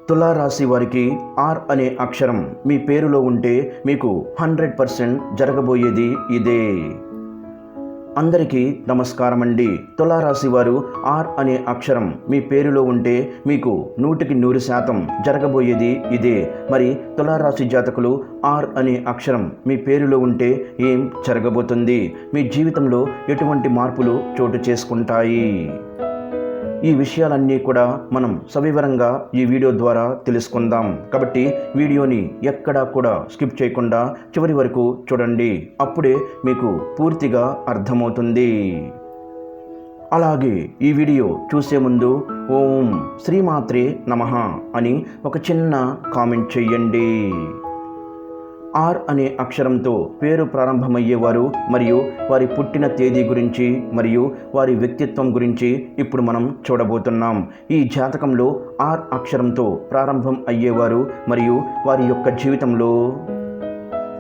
తులారాశి వారికి ఆర్ అనే అక్షరం మీ పేరులో ఉంటే మీకు 100% జరగబోయేది ఇదే. అందరికీ నమస్కారం అండి. తులారాశి వారు ఆర్ అనే అక్షరం మీ పేరులో ఉంటే మీకు 100% జరగబోయేది ఇదే. మరి తులారాశి జాతకులు ఆర్ అనే అక్షరం మీ పేరులో ఉంటే ఏం జరగబోతుంది? మీ జీవితంలో ఎటువంటి మార్పులు చోటు చేసుకుంటాయి? ఈ విషయాలన్నీ కూడా మనం సవివరంగా ఈ వీడియో ద్వారా తెలుసుకుందాం. కాబట్టి వీడియోని ఎక్కడా కూడా స్కిప్ చేయకుండా చివరి వరకు చూడండి. అప్పుడే మీకు పూర్తిగా అర్థమవుతుంది. అలాగే ఈ వీడియో చూసే ముందు ఓం శ్రీమాత్రే నమః అని ఒక చిన్న కామెంట్ చెయ్యండి. ఆర్ అనే అక్షరంతో పేరు ప్రారంభమయ్యేవారు మరియు వారి పుట్టిన తేదీ గురించి మరియు వారి వ్యక్తిత్వం గురించి ఇప్పుడు మనం చూడబోతున్నాం. ఈ జాతకంలో ఆర్ అక్షరంతో ప్రారంభం అయ్యేవారు మరియు వారి యొక్క జీవితంలో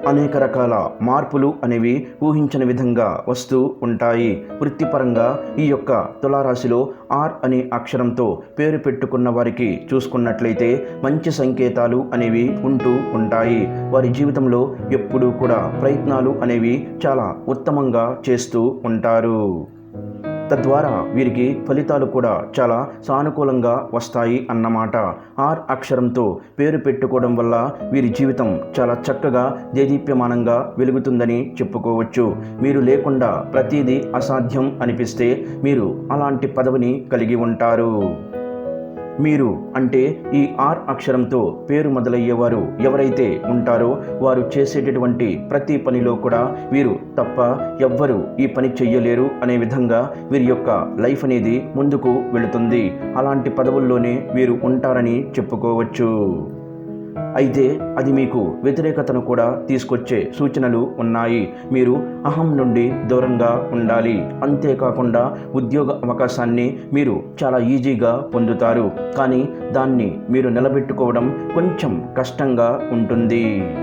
అనేక రకాల మార్పులు అనేవి ఊహించని విధంగా వస్తూ ఉంటాయి. వృత్తిపరంగా ఈ యొక్క తులారాశిలో ఆర్ అనే అక్షరంతో పేరు పెట్టుకున్న వారికి చూసుకున్నట్లయితే మంచి సంకేతాలు అనేవి ఉంటూ ఉంటాయి. వారి జీవితంలో ఎప్పుడూ కూడా ప్రయత్నాలు అనేవి చాలా ఉత్తమంగా చేస్తూ ఉంటారు. తద్వారా వీరికి ఫలితాలు కూడా చాలా సానుకూలంగా వస్తాయి అన్నమాట. ఆర్ అక్షరంతో పేరు పెట్టుకోవడం వల్ల వీరి జీవితం చాలా చక్కగా దేదీప్యమానంగా వెలుగుతుందని చెప్పుకోవచ్చు. మీరు లేకుండా ప్రతిదీ అసాధ్యం అనిపిస్తే మీరు అలాంటి పదవిని కలిగి ఉంటారు. మీరు అంటే ఈ ఆర్ అక్షరంతో పేరు మొదలయ్యేవారు ఎవరైతే ఉంటారో వారు చేసేటటువంటి ప్రతి పనిలో కూడా వీరు తప్ప ఎవ్వరూ ఈ పని చెయ్యలేరు అనే విధంగా వీరి యొక్క లైఫ్ అనేది ముందుకు వెళుతుంది. అలాంటి పదవుల్లోనే వీరు ఉంటారని చెప్పుకోవచ్చు. అయితే అది మీకు వ్యతిరేకతను కూడా తీసుకొచ్చే సూచనలు ఉన్నాయి. మీరు అహం నుండి దూరంగా ఉండాలి. అంతేకాకుండా ఉద్యోగ అవకాశాన్ని మీరు చాలా ఈజీగా పొందుతారు. కానీ దాన్ని మీరు నిలబెట్టుకోవడం కొంచెం కష్టంగా ఉంటుంది.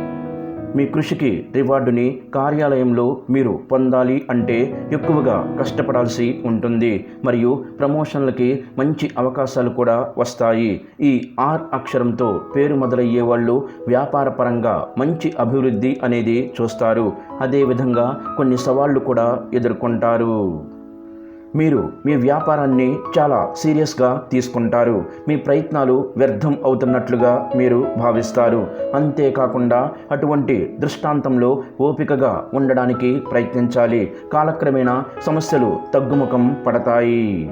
మీ కృషికి రివార్డుని కార్యాలయంలో మీరు పొందాలి అంటే ఎక్కువగా కష్టపడాల్సి ఉంటుంది. మరియు ప్రమోషన్లకి మంచి అవకాశాలు కూడా వస్తాయి. ఈ ఆర్ అక్షరంతో పేరు మొదలయ్యే వాళ్ళు వ్యాపార పరంగా మంచి అభివృద్ధి అనేది చూస్తారు. అదేవిధంగా కొన్ని సవాళ్లు కూడా ఎదుర్కొంటారు. మీరు మీ వ్యాపారాన్ని చాలా సీరియస్గా తీసుకుంటారు. మీ ప్రయత్నాలు వ్యర్థం అవుతున్నట్లుగా మీరు భావిస్తారు. అంతేకాకుండా అటువంటి దృష్టాంతంలో ఓపికగా ఉండడానికి ప్రయత్నించాలి. కాలక్రమేణా సమస్యలు తగ్గుముఖం పడతాయి.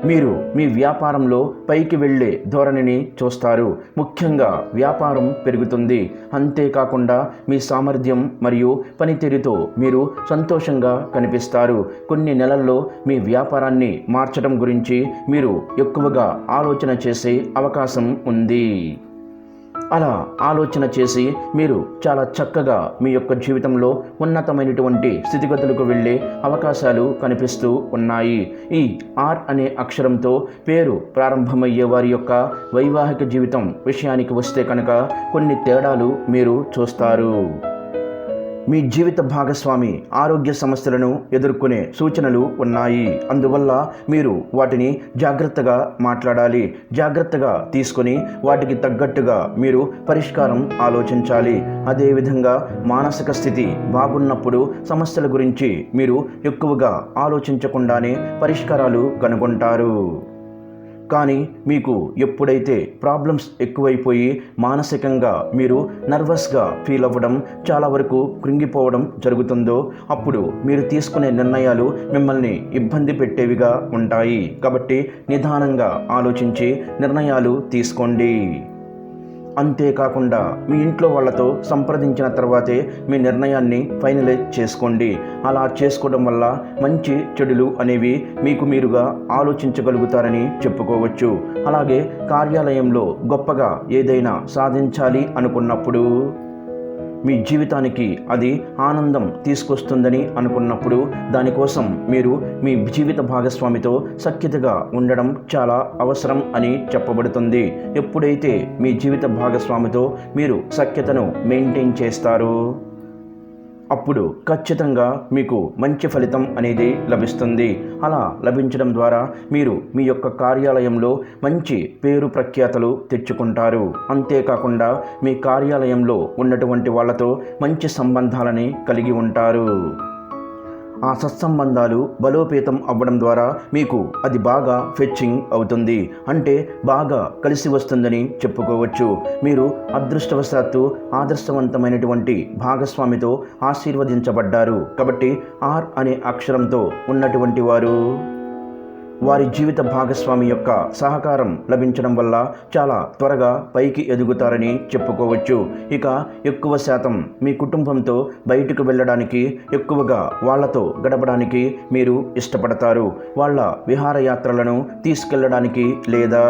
మీరు మీ వ్యాపారంలో పైకి వెళ్ళే ధోరణిని చూస్తారు. ముఖ్యంగా వ్యాపారం పెరుగుతుంది. అంతేకాకుండా మీ సామర్థ్యం మరియు పనితీరుతో మీరు సంతోషంగా కనిపిస్తారు. కొన్ని నెలల్లో మీ వ్యాపారాన్ని మార్చడం గురించి మీరు ఎక్కువగా ఆలోచన చేసే అవకాశం ఉంది. అలా ఆలోచన చేసి మీరు చాలా చక్కగా మీ యొక్క జీవితంలో ఉన్నతమైనటువంటి స్థితిగతులకు వెళ్ళే అవకాశాలు కనిపిస్తూ ఉన్నాయి. ఈ ఆర్ అనే అక్షరంతో పేరు ప్రారంభమయ్యే వారి యొక్క వైవాహిక జీవితం విషయానికి వస్తే కనుక కొన్ని తేడాలు మీరు చూస్తారు. మీ జీవిత భాగస్వామి ఆరోగ్య సమస్యలను ఎదుర్కొనే సూచనలు ఉన్నాయి. అందువల్ల మీరు వాటిని జాగ్రత్తగా మాట్లాడాలి. జాగ్రత్తగా తీసుకొని వాటికి తగ్గట్టుగా మీరు పరిష్కారం ఆలోచించాలి. అదేవిధంగా మానసిక స్థితి బాగున్నప్పుడు సమస్యల గురించి మీరు ఎక్కువగా ఆలోచించకుండానే పరిష్కారాలు కనుగొంటారు. కానీ మీకు ఎప్పుడైతే ప్రాబ్లమ్స్ ఎక్కువైపోయి మానసికంగా మీరు నర్వస్గా ఫీల్ అవ్వడం, చాలా వరకు కృంగిపోవడం జరుగుతుందో అప్పుడు మీరు తీసుకునే నిర్ణయాలు మిమ్మల్ని ఇబ్బంది పెట్టేవిగా ఉంటాయి. కాబట్టి నిదానంగా ఆలోచించి నిర్ణయాలు తీసుకోండి. అంతేకాకుండా మీ ఇంట్లో వాళ్ళతో సంప్రదించిన తర్వాతే మీ నిర్ణయాన్ని ఫైనలైజ్ చేసుకోండి. అలా చేసుకోవడం వల్ల మంచి చెడులు అనేవి మీకు మీరుగా ఆలోచించగలుగుతారని చెప్పుకోవచ్చు. అలాగే కార్యాలయంలో గొప్పగా ఏదైనా సాధించాలి అనుకున్నప్పుడు, మీ జీవితానికి అది ఆనందం తీసుకొస్తుందని అనుకున్నప్పుడు దానికోసం మీరు మీ జీవిత భాగస్వామితో సఖ్యతగా ఉండడం చాలా అవసరం అని చెప్పబడుతుంది. ఎప్పుడైతే మీ జీవిత భాగస్వామితో మీరు సఖ్యతను మెయింటైన్ చేస్తారో అప్పుడు ఖచ్చితంగా మీకు మంచి ఫలితం అనేది లభిస్తుంది. అలా లభించడం ద్వారా మీరు మీ యొక్క కార్యాలయంలో మంచి పేరు ప్రఖ్యాతలు తెచ్చుకుంటారు. అంతేకాకుండా మీ కార్యాలయంలో ఉన్నటువంటి వాళ్ళతో మంచి సంబంధాలని కలిగి ఉంటారు. ఆ సత్సంబంధాలు బలోపేతం అవ్వడం ద్వారా మీకు అది బాగా ఫెచ్చింగ్ అవుతుంది, అంటే బాగా కలిసి వస్తుందని చెప్పుకోవచ్చు. మీరు అదృష్టవశాత్తు ఆదర్శవంతమైనటువంటి భాగస్వామితో ఆశీర్వదించబడ్డారు. కాబట్టి ఆర్ అనే అక్షరంతో ఉన్నటువంటి వారి జీవిత భాగస్వామి యొక్క సహకారం లభించడం వల్ల చాలా త్వరగా పైకి ఎదుగుతారని చెప్పుకోవచ్చు. ఇక ఎక్కువ శాతం మీ కుటుంబంతో బయటకు వెళ్ళడానికి, ఎక్కువగా వాళ్ళతో గడపడానికి మీరు ఇష్టపడతారు. వాళ్ళ విహారయాత్రలను తీసుకెళ్ళడానికి లేదా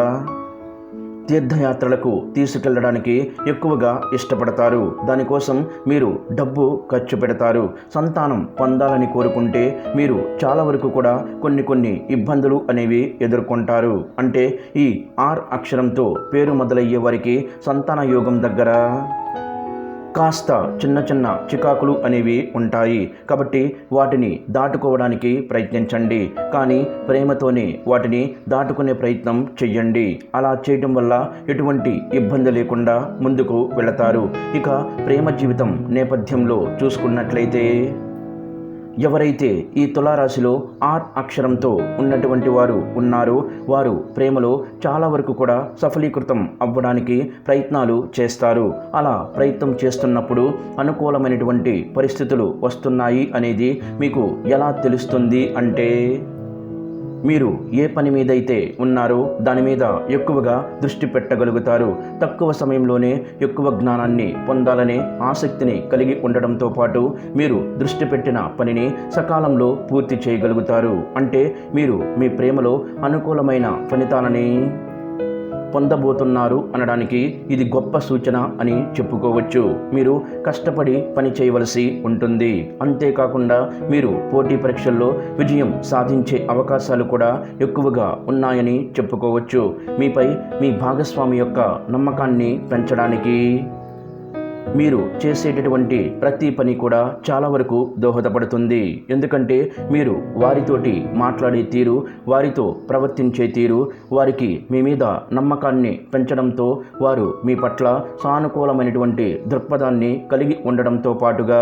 తీర్థయాత్రలకు తీసుకెళ్ళడానికి ఎక్కువగా ఇష్టపడతారు. దానికోసం మీరు డబ్బు ఖర్చు పెడతారు. సంతానం పొందాలని కోరుకుంటే మీరు చాలా వరకు కూడా కొన్ని ఇబ్బందులు అనేవి ఎదుర్కొంటారు. అంటే ఈ ఆర్ అక్షరంతో పేరు మొదలయ్యే వారికి సంతాన యోగం దగ్గర కాస్త చిన్న చికాకులు అనేవి ఉంటాయి. కాబట్టి వాటిని దాటుకోవడానికి ప్రయత్నించండి, కానీ ప్రేమతోనే వాటిని దాటుకునే ప్రయత్నం చెయ్యండి. అలా చేయటం వల్ల ఎటువంటి ఇబ్బంది లేకుండా ముందుకు వెళతారు. ఇక ప్రేమ జీవితం నేపథ్యంలో చూసుకున్నట్లయితే ఎవరైతే ఈ తులారాశిలో ఆర్ అక్షరంతో ఉన్నటువంటి వారు ఉన్నారో వారు ప్రేమలో చాలా వరకు కూడా సఫలీకృతం అవ్వడానికి ప్రయత్నాలు చేస్తారు. అలా ప్రయత్నం చేస్తున్నప్పుడు అనుకూలమైనటువంటి పరిస్థితులు వస్తున్నాయి అనేది మీకు ఎలా తెలుస్తుంది అంటే, మీరు ఏ పని మీదైతే ఉన్నారో దాని మీద ఎక్కువగా దృష్టి పెట్టగలుగుతారు. తక్కువ సమయంలోనే ఎక్కువ జ్ఞానాన్ని పొందాలనే ఆసక్తిని కలిగి ఉండడంతో పాటు మీరు దృష్టి పెట్టిన పనిని సకాలంలో పూర్తి చేయగలుగుతారు. అంటే మీరు మీ ప్రేమలో అనుకూలమైన ఫలితాలని పొందబోతున్నారు అనడానికి ఇది గొప్ప సూచన అని చెప్పుకోవచ్చు. మీరు కష్టపడి పని చేయవలసి ఉంటుంది. అంతేకాకుండా మీరు పోటీ పరీక్షల్లో విజయం సాధించే అవకాశాలు కూడా ఎక్కువగా ఉన్నాయని చెప్పుకోవచ్చు. మీపై మీ భాగస్వామి యొక్క నమ్మకాన్ని పెంచడానికి మీరు చేసేటటువంటి ప్రతి పని కూడా చాలా వరకు దోహదపడుతుంది. ఎందుకంటే మీరు వారితోటి మాట్లాడే తీరు, వారితో ప్రవర్తించే తీరు వారికి మీ మీద నమ్మకాన్ని పెంచడంతో వారు మీ పట్ల సానుకూలమైనటువంటి దృక్పథాన్ని కలిగి ఉండడంతో పాటుగా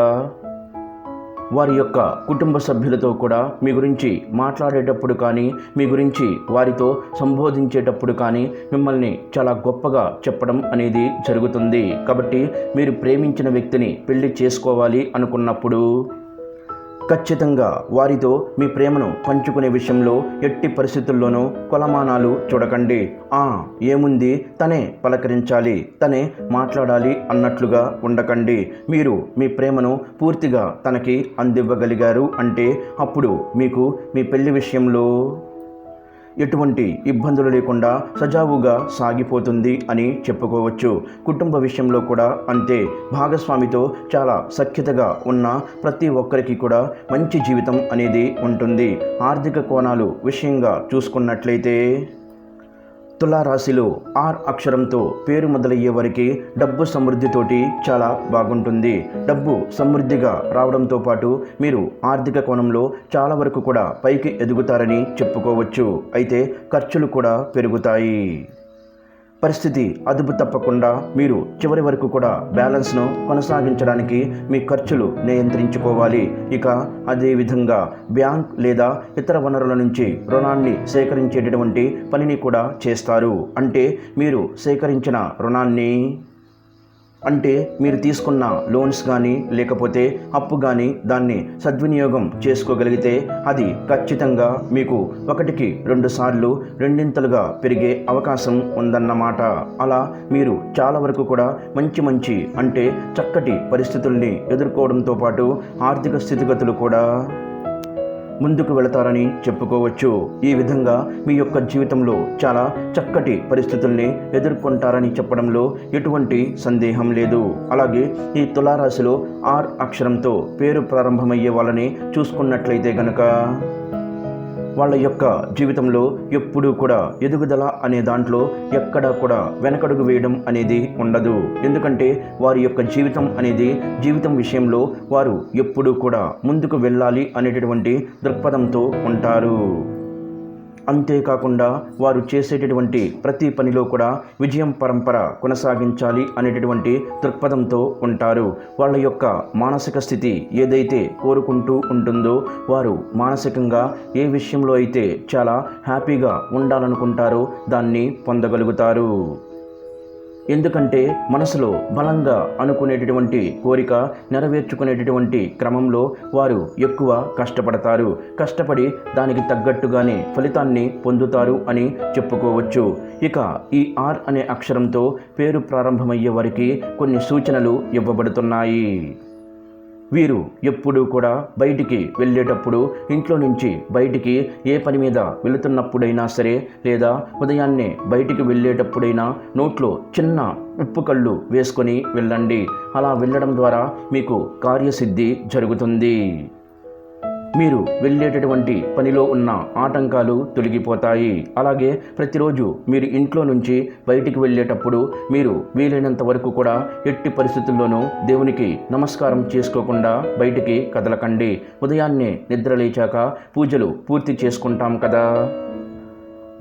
వారి యొక్క కుటుంబ సభ్యులతో కూడా మీ గురించి మాట్లాడేటప్పుడు కానీ, మీ గురించి వారితో సంబోధించేటప్పుడు కానీ మిమ్మల్ని చాలా గొప్పగా చెప్పడం అనేది జరుగుతుంది. కాబట్టి మీరు ప్రేమించిన వ్యక్తిని పెళ్లి చేసుకోవాలి అనుకున్నప్పుడు ఖచ్చితంగా వారితో మీ ప్రేమను పంచుకునే విషయంలో ఎట్టి పరిస్థితుల్లోనూ కొలమానాలు చూడకండి. ఏముంది, తనే పలకరించాలి, తనే మాట్లాడాలి అన్నట్లుగా ఉండకండి. మీరు మీ ప్రేమను పూర్తిగా తనకి అందివ్వగలిగారు అంటే అప్పుడు మీకు మీ పెళ్లి విషయంలో ఎటువంటి ఇబ్బందులు లేకుండా సజావుగా సాగిపోతుంది అని చెప్పుకోవచ్చు. కుటుంబ విషయంలో కూడా అంతే. భాగస్వామితో చాలా సఖ్యతగా ఉన్న ప్రతి ఒక్కరికి కూడా మంచి జీవితం అనేది ఉంటుంది. ఆర్థిక కోణాలు విషయంగా చూసుకున్నట్లయితే తులారాశిలో ఆర్ అక్షరంతో పేరు మొదలయ్యే వారికి డబ్బు సమృద్ధితోటి చాలా బాగుంటుంది. డబ్బు సమృద్ధిగా రావడంతో పాటు మీరు ఆర్థిక కోణంలో చాలా వరకు కూడా పైకి ఎదుగుతారని చెప్పుకోవచ్చు. అయితే ఖర్చులు కూడా పెరుగుతాయి. పరిస్థితి అదుపు తప్పకుండా మీరు చివరి వరకు కూడా బ్యాలెన్స్ను కొనసాగించడానికి మీ ఖర్చులు నియంత్రించుకోవాలి. ఇక అదేవిధంగా బ్యాంక్ లేదా ఇతర వనరుల నుంచి రుణాన్ని సేకరించేటటువంటి పనిని కూడా చేస్తారు. అంటే మీరు సేకరించిన రుణాన్ని, అంటే మీరు తీసుకున్న లోన్స్ కానీ లేకపోతే అప్పు కానీ దాన్ని సద్వినియోగం చేసుకోగలిగితే అది ఖచ్చితంగా మీకు 1కి 2 సార్లు రెండింతలుగా పెరిగే అవకాశం ఉందన్నమాట. అలా మీరు చాలా వరకు కూడా మంచి అంటే చక్కటి పరిస్థితుల్ని ఎదుర్కోవడంతో పాటు ఆర్థిక స్థితిగతులు కూడా ముందుకు వెళతారని చెప్పుకోవచ్చు. ఈ విధంగా మీ యొక్క జీవితంలో చాలా చక్కటి పరిస్థితుల్ని ఎదుర్కొంటారని చెప్పడంలో ఎటువంటి సందేహం లేదు. అలాగే ఈ తులారాశిలో ఆర్ అక్షరంతో పేరు ప్రారంభమయ్యే వాళ్ళని చూసుకున్నట్లయితే గనక వాళ్ళ యొక్క జీవితంలో ఎప్పుడూ కూడా ఎదుగుదల అనే దాంట్లో ఎక్కడా కూడా వెనకడుగు వేయడం అనేది ఉండదు. ఎందుకంటే వారి యొక్క జీవితం విషయంలో వారు ఎప్పుడూ కూడా ముందుకు వెళ్ళాలి అనేటటువంటి దృక్పథంతో ఉంటారు. అంతేకాకుండా వారు చేసేటటువంటి ప్రతి పనిలో కూడా విజయం పరంపర కొనసాగించాలి అనేటటువంటి దృక్పథంతో ఉంటారు. వాళ్ళ యొక్క మానసిక స్థితి ఏదైతే కోరుకుంటూ ఉంటుందో వారు మానసికంగా ఏ విషయంలో అయితే చాలా హ్యాపీగా ఉండాలనుకుంటారో దాన్ని పొందగలుగుతారు. ఎందుకంటే మనసులో బలంగా అనుకునేటటువంటి కోరిక నెరవేర్చుకునేటటువంటి క్రమంలో వారు ఎక్కువ కష్టపడతారు. కష్టపడి దానికి తగ్గట్టుగానే ఫలితాన్ని పొందుతారు అని చెప్పుకోవచ్చు. ఇక ఈ ఆర్ అనే అక్షరంతో పేరు ప్రారంభమయ్యే వారికి కొన్ని సూచనలు ఇవ్వబడుతున్నాయి. వీరు ఎప్పుడూ కూడా బయటికి వెళ్ళేటప్పుడు, ఇంట్లో నుంచి బయటికి ఏ పని మీద వెళుతున్నప్పుడైనా సరే, లేదా ఉదయాన్నే బయటికి వెళ్ళేటప్పుడైనా నోట్లో చిన్న ఉప్పు కళ్ళు వేసుకొని వెళ్ళండి. అలా వెళ్ళడం ద్వారా మీకు కార్యసిద్ధి జరుగుతుంది. మీరు వెళ్ళేటటువంటి పనిలో ఉన్న ఆటంకాలు తొలగిపోతాయి. అలాగే ప్రతిరోజు మీరు ఇంట్లో నుంచి బయటికి వెళ్ళేటప్పుడు మీరు వీలైనంత వరకు కూడా ఎట్టి పరిస్థితుల్లోనూ దేవునికి నమస్కారం చేసుకోకుండా బయటికి కదలకండి. ఉదయాన్నే నిద్ర లేచాక పూజలు పూర్తి చేసుకుంటాం కదా,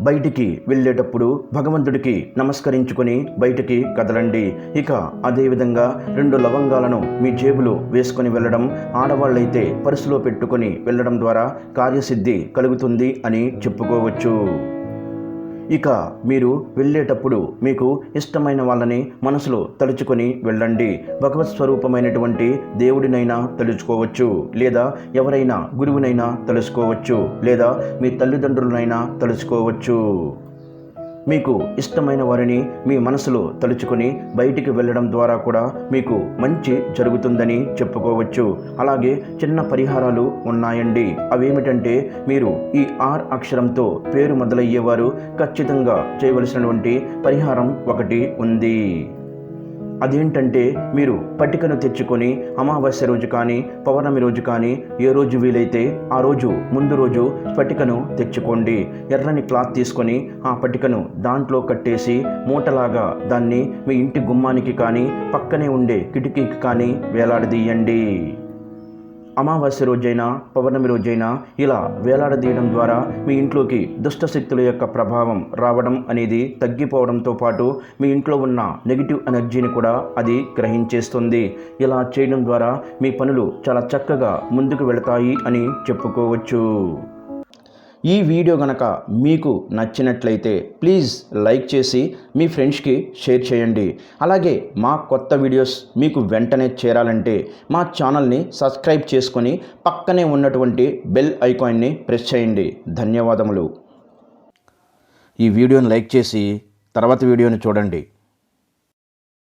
బయటికి వెళ్ళేటప్పుడు భగవంతుడికి నమస్కరించుకొని బయటికి కదలండి. ఇక అదేవిధంగా 2 లవంగాలను మీ జేబులో వేసుకొని వెళ్ళడం, ఆడవాళ్ళైతే పర్సులో పెట్టుకొని వెళ్ళడం ద్వారా కార్యసిద్ధి కలుగుతుంది అని చెప్పుకోవచ్చు. ఇక మీరు వెళ్ళేటప్పుడు మీకు ఇష్టమైన వాళ్ళని మనసులో తలుచుకొని వెళ్ళండి. భగవత్ స్వరూపమైనటువంటి దేవుడినైనా తలుచుకోవచ్చు, లేదా ఎవరైనా గురువునైనా తలుచుకోవచ్చు, లేదా మీ తల్లిదండ్రులనైనా తలుచుకోవచ్చు. మీకు ఇష్టమైన వారిని మీ మనసులో తలుచుకొని బయటికి వెళ్ళడం ద్వారా కూడా మీకు మంచి జరుగుతుందని చెప్పుకోవచ్చు. అలాగే చిన్న పరిహారాలు ఉన్నాయండి. అవేమిటంటే, మీరు ఈ ఆర్ అక్షరంతో పేరు మొదలయ్యేవారు ఖచ్చితంగా చేయవలసినటువంటి పరిహారం ఒకటి ఉంది. అదేంటంటే, మీరు పట్టికను తెచ్చుకొని అమావాస్య రోజు కానీ పౌర్ణమి రోజు కానీ ఏ రోజు వీలైతే ఆ రోజు ముందు రోజు పట్టికను తెచ్చుకోండి. ఎర్రని క్లాత్ తీసుకొని ఆ పట్టికను దాంట్లో కట్టేసి మూటలాగా దాన్ని మీ ఇంటి గుమ్మానికి కానీ పక్కనే ఉండే కిటికీకి కానీ వేలాడదీయండి. అమావాస్య రోజైనా పౌర్ణమి రోజైనా ఇలా వేలాడదీయడం ద్వారా మీ ఇంట్లోకి దుష్టశక్తుల యొక్క ప్రభావం రావడం అనేది తగ్గిపోవడంతో పాటు మీ ఇంట్లో ఉన్న నెగిటివ్ ఎనర్జీని కూడా అది గ్రహించేస్తుంది. ఇలా చేయడం ద్వారా మీ పనులు చాలా చక్కగా ముందుకు వెళతాయి అని చెప్పుకోవచ్చు. ఈ వీడియో గనక మీకు నచ్చినట్లయితే ప్లీజ్ లైక్ చేసి మీ ఫ్రెండ్స్కి షేర్ చేయండి. అలాగే మా కొత్త వీడియోస్ మీకు వెంటనే చేరాలంటే మా ఛానల్ని సబ్స్క్రైబ్ చేసుకొని పక్కనే ఉన్నటువంటి బెల్ ఐకాన్ని ప్రెస్ చేయండి. ధన్యవాదములు. ఈ వీడియోని లైక్ చేసి తర్వాత వీడియోని చూడండి.